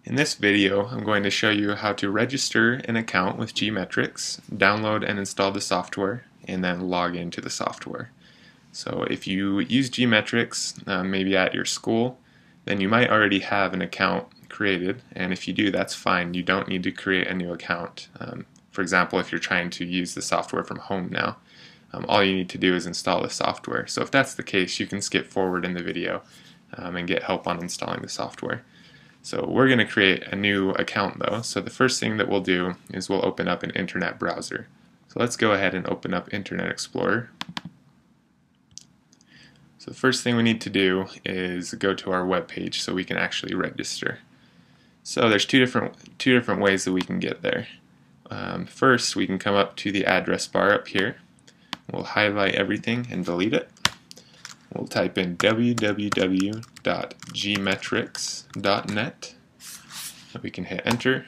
In this video, I'm going to show you how to register an account with GMetrix, download and install the software, and then log into the software. So if you use GMetrix, maybe at your school, then you might already have an account created, and if you do, that's fine. You don't need to create a new account. For example, if you're trying to use the software from home now, all you need to do is install the software. So if that's the case, you can skip forward in the video and get help on installing the software. So we're going to create a new account though. So the first thing that we'll do is we'll open up an internet browser. So let's go ahead and open up Internet Explorer. So the first thing we need to do is go to our web page so we can actually register. So there's two different ways that we can get there. First, we can come up to the address bar up here. We'll highlight everything and delete it. We'll type in www.gmetrix.net. We can hit enter.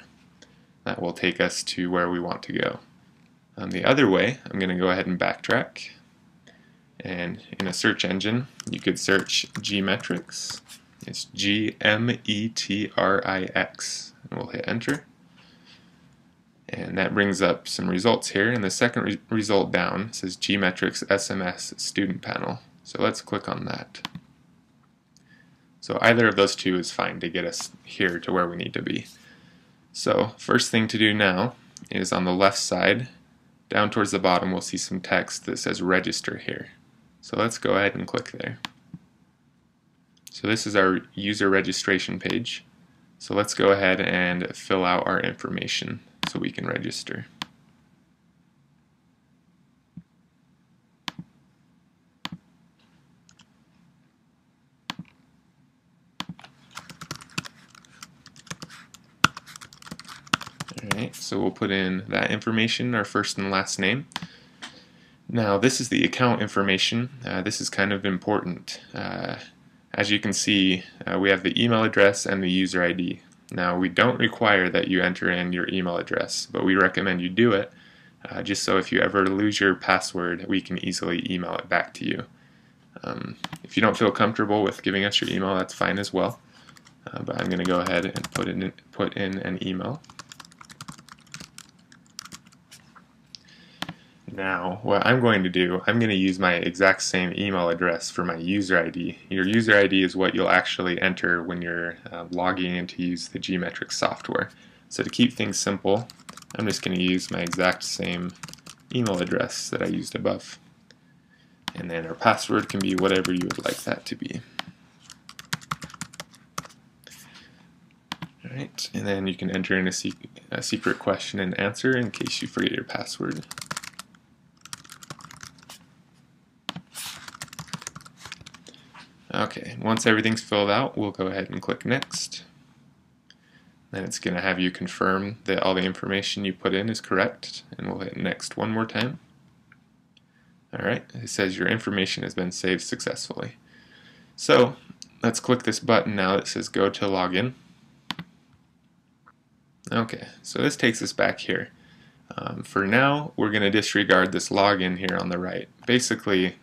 That will take us to where we want to go. The other way, I'm going to go ahead and backtrack. And in a search engine, you could search GMetrix. It's GMetrix. And we'll hit enter. And that brings up some results here. And the second result down says GMetrix SMS student panel. So let's click on that. So either of those two is fine to get us here to where we need to be. So first thing to do now is on the left side, down towards the bottom, we'll see some text that says register here. So let's go ahead and click there. So this is our user registration page. So let's go ahead and fill out our information so we can register. Alright, so we'll put in that information, our first and last name. Now this is the account information. This is kind of important. As you can see, we have the email address and the user ID. Now we don't require that you enter in your email address, but we recommend you do it just so if you ever lose your password, we can easily email it back to you. If you don't feel comfortable with giving us your email, that's fine as well. But I'm going to go ahead and put in an email. Now, what I'm going to do, I'm going to use my exact same email address for my user ID. Your user ID is what you'll actually enter when you're logging in to use the GMetrix software. So to keep things simple, I'm just going to use my exact same email address that I used above. And then our password can be whatever you would like that to be. Alright, and then you can enter in a secret question and answer in case you forget your password. Okay, once everything's filled out, we'll go ahead and click Next. Then it's going to have you confirm that all the information you put in is correct, and we'll hit Next one more time. Alright, it says your information has been saved successfully. So, let's click this button now that says Go to Login. Okay, so this takes us back here. For now, we're going to disregard this login here on the right. Basically,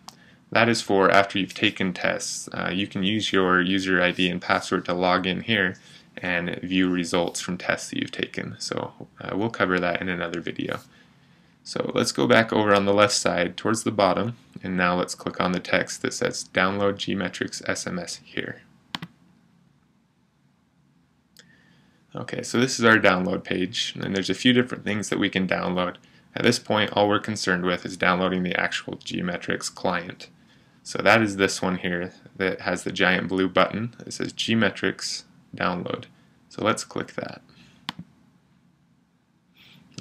that is for after you've taken tests. You can use your user ID and password to log in here and view results from tests that you've taken. So we'll cover that in another video. So let's go back over on the left side towards the bottom, and now let's click on the text that says Download GMetrix SMS here. Okay, so this is our download page, and there's a few different things that we can download. At this point, all we're concerned with is downloading the actual GMetrix client. So that is this one here that has the giant blue button that says GMetrix Download. So let's click that.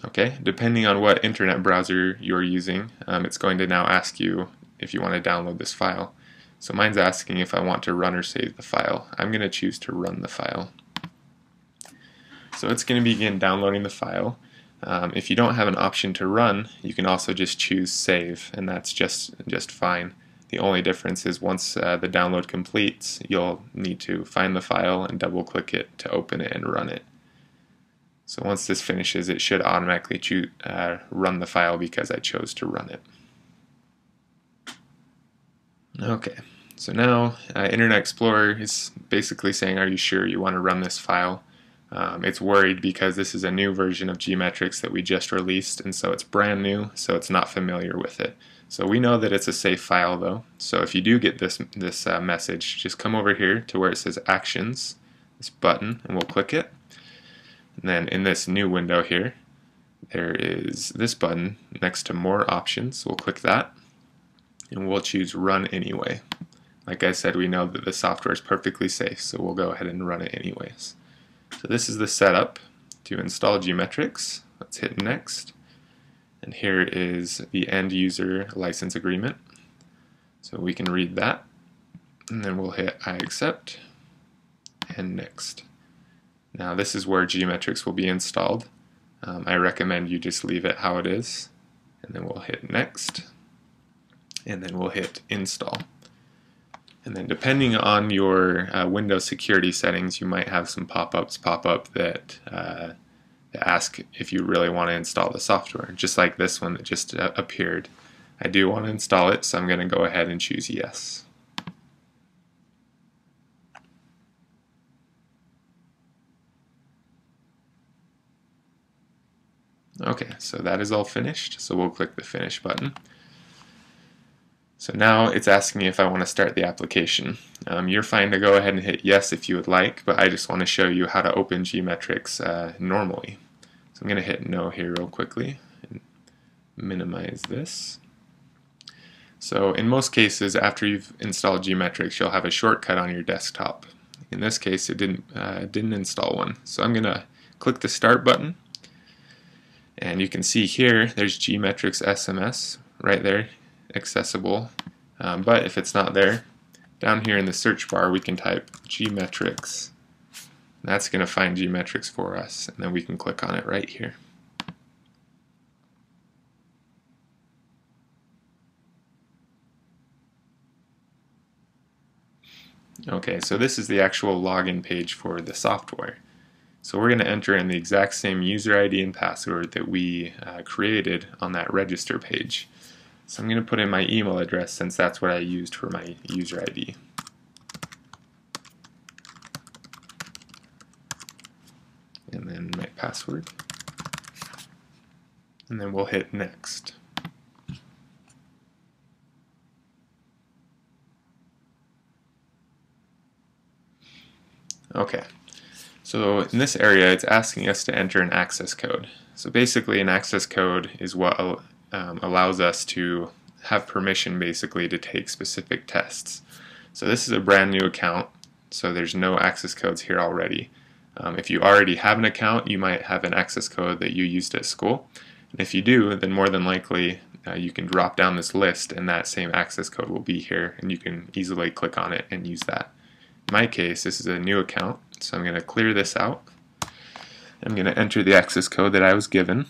Okay, depending on what internet browser you're using, it's going to now ask you if you want to download this file. So mine's asking if I want to run or save the file. I'm going to choose to run the file. So it's going to begin downloading the file. If you don't have an option to run, you can also just choose save, and that's just fine. The only difference is once the download completes, you'll need to find the file and double click it to open it and run it. So once this finishes, it should automatically run the file because I chose to run it. Okay, so now Internet Explorer is basically saying, are you sure you want to run this file? it's worried because this is a new version of GMetrix that we just released, and so it's brand new, so it's not familiar with it. So we know that it's a safe file though. So if you do get this message, just come over here to where it says Actions, this button, and we'll click it. And then in this new window here, there is this button next to More Options. We'll click that, and we'll choose Run Anyway. Like I said, we know that the software is perfectly safe, so we'll go ahead and run it anyways. So this is the setup to install GMetrix. Let's hit Next. And here is the end user license agreement. So we can read that. And then we'll hit I accept and Next. Now this is where GMetrix will be installed. I recommend you just leave it how it is. And then we'll hit Next. And then we'll hit Install. And then depending on your Windows security settings, you might have some pop-ups pop up that ask if you really want to install the software, just like this one that just appeared. I do want to install it, so I'm going to go ahead and choose Yes. Okay, so that is all finished, so we'll click the Finish button. So now it's asking me if I want to start the application. You're fine to go ahead and hit yes if you would like, but I just want to show you how to open GMetrix normally. So I'm going to hit no here real quickly and minimize this. So in most cases, after you've installed GMetrix, you'll have a shortcut on your desktop. In this case, it didn't install one. So I'm going to click the Start button, and you can see here there's GMetrix SMS right there, accessible. But if it's not there, down here in the search bar we can type GMetrix. That's going to find GMetrix for us, and then we can click on it right here. Okay, so this is the actual login page for the software. So we're going to enter in the exact same user ID and password that we created on that register page. So I'm going to put in my email address since that's what I used for my user ID. And then my password. And then we'll hit Next. Okay, so in this area it's asking us to enter an access code. So basically an access code is what allows us to have permission basically to take specific tests. So this is a brand new account, so there's no access codes here already. If you already have an account, you might have an access code that you used at school. And if you do, then more than likely you can drop down this list and that same access code will be here, and you can easily click on it and use that. In my case, this is a new account, so I'm going to clear this out. I'm going to enter the access code that I was given.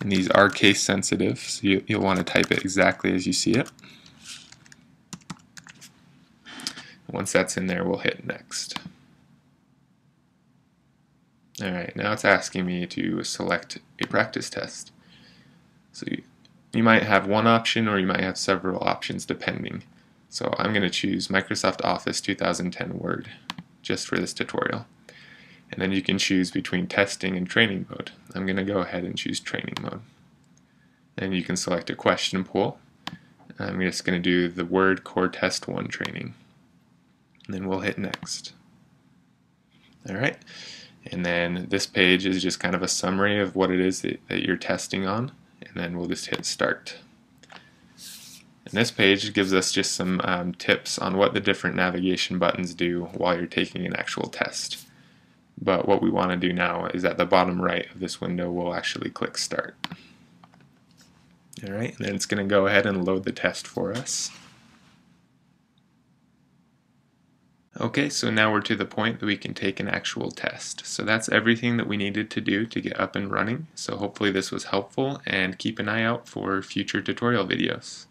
And these are case sensitive, so you'll want to type it exactly as you see it. Once that's in there, we'll hit Next. Alright, now it's asking me to select a practice test. So you might have one option or you might have several options depending. So I'm going to choose Microsoft Office 2010 Word just for this tutorial. And then you can choose between testing and training mode. I'm going to go ahead and choose training mode. Then you can select a question pool. I'm just going to do the Word Core Test 1 training. And then we'll hit Next. Alright, and then this page is just kind of a summary of what it is that you're testing on, and then we'll just hit Start. And this page gives us just some tips on what the different navigation buttons do while you're taking an actual test. But what we want to do now is at the bottom right of this window we'll actually click Start. Alright, and then it's going to go ahead and load the test for us. Okay, so now we're to the point that we can take an actual test. So that's everything that we needed to do to get up and running. So hopefully this was helpful, and keep an eye out for future tutorial videos.